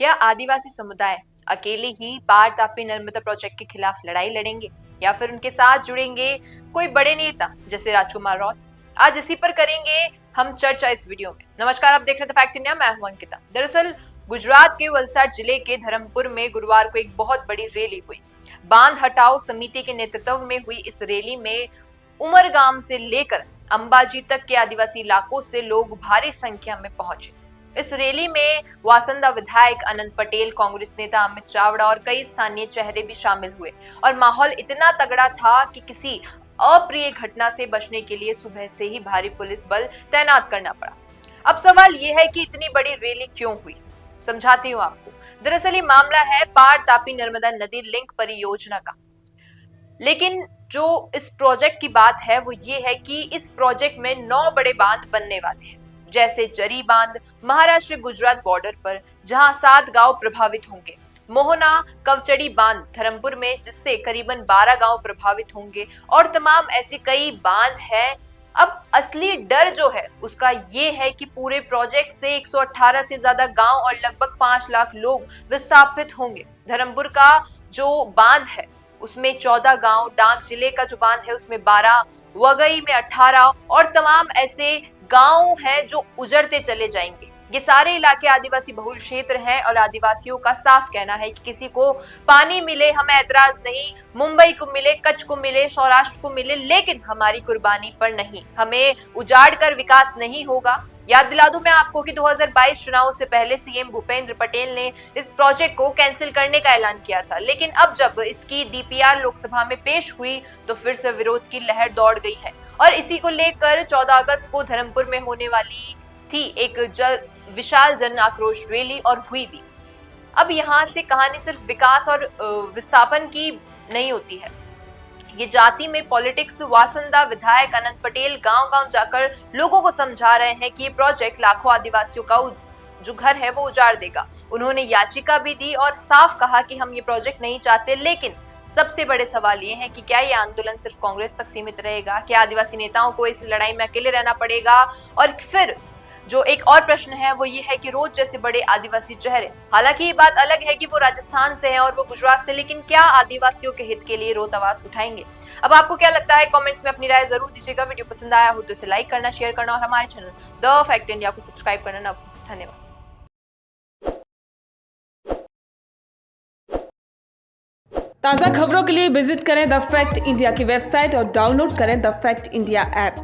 क्या आदिवासी समुदाय अकेले ही पार तापी नर्मदा प्रोजेक्ट के खिलाफ लड़ाई लड़ेंगे या फिर उनके साथ जुड़ेंगे कोई बड़े नेता जैसे राजकुमार रॉय? आज इसी पर करेंगे हम चर्चा इस वीडियो में। नमस्कार, आप देख रहे हैं द फैक्ट इंडिया, मैं हूं अंकिता। दरअसल गुजरात के वलसाड जिले के धरमपुर में गुरुवार को एक बहुत बड़ी रैली हुई। बांध हटाओ समिति के नेतृत्व में हुई इस रैली में उमरगाम से लेकर अंबाजी तक के आदिवासी इलाकों से लोग भारी संख्या में पहुंचे। इस रैली में वासंदा विधायक अनंत पटेल, कांग्रेस नेता अमित चावड़ा और कई स्थानीय चेहरे भी शामिल हुए और माहौल इतना तगड़ा था कि किसी अप्रिय घटना से बचने के लिए सुबह से ही भारी पुलिस बल तैनात करना पड़ा। अब सवाल यह है कि इतनी बड़ी रैली क्यों हुई? समझाती हूँ आपको। दरअसल ये मामला है पार तापी नर्मदा नदी लिंक परियोजना का। लेकिन जो इस प्रोजेक्ट की बात है वो ये है कि इस प्रोजेक्ट में 9 बड़े बांध बनने वाले हैं, जैसे जरी बांध महाराष्ट्र गुजरात बॉर्डर पर जहां 7 गांव प्रभावित होंगे, मोहना कवचड़ी बांध धरमपुर में जिससे करीबन 12 गांव प्रभावित होंगे और तमाम ऐसे कई बांध हैं। अब असली डर जो है उसका ये है कि पूरे प्रोजेक्ट से 118 से ज्यादा गांव और लगभग 5 लाख लोग विस्थापित होंगे। धरमपुर का जो बांध है उसमें 14 गांव, डांग जिले का जो बांध है उसमें 12, वगई में 18 और तमाम ऐसे गांव हैं जो उजड़ते चले जाएंगे। ये सारे इलाके आदिवासी बहुल क्षेत्र हैं और आदिवासियों का साफ कहना है कि किसी को पानी मिले हमें ऐतराज नहीं, मुंबई को मिले, कच्छ को मिले, सौराष्ट्र को मिले, लेकिन हमारी कुर्बानी पर नहीं। हमें उजाड़ कर विकास नहीं होगा। याद दिला दूं मैं आपको कि 2022 चुनाव से पहले सीएम भूपेंद्र पटेल ने इस प्रोजेक्ट को कैंसिल करने का ऐलान किया था, लेकिन अब जब इसकी डीपीआर लोकसभा में पेश हुई तो फिर से विरोध की लहर दौड़ गई है और इसी को लेकर 14 अगस्त को धरमपुर में होने वाली थी एक विशाल जन आक्रोश रैली और हुई भी। अब यहाँ से कहानी सिर्फ विकास और विस्थापन की नहीं होती है, ये जाति में पॉलिटिक्स। वासंदा विधायक अनंत पटेल गांव-गांव जाकर लोगों को समझा रहे हैं कि ये प्रोजेक्ट लाखों आदिवासियों का जो घर है वो उजाड़ देगा। उन्होंने याचिका भी दी और साफ कहा कि हम ये प्रोजेक्ट नहीं चाहते, लेकिन सबसे बड़े सवाल ये है कि क्या ये आंदोलन सिर्फ कांग्रेस तक सीमित रहेगा? क्या आदिवासी नेताओं को इस लड़ाई में अकेले रहना पड़ेगा? और फिर जो एक और प्रश्न है वो ये है कि रोज जैसे बड़े आदिवासी चेहरे, हालांकि ये बात अलग है कि वो राजस्थान से हैं और वो गुजरात से, लेकिन क्या आदिवासियों के हित के लिए रोत आवाज उठाएंगे? अब आपको क्या लगता है? कमेंट्स में अपनी राय जरूर दीजिएगा। वीडियो पसंद आया हो तो इसे लाइक करना, शेयर करना और हमारे चैनल द फैक्ट इंडिया को सब्सक्राइब करना ना भूलें। धन्यवाद। ताज़ा खबरों के लिए विजिट करें द फैक्ट इंडिया की वेबसाइट और डाउनलोड करें द फैक्ट इंडिया ऐप।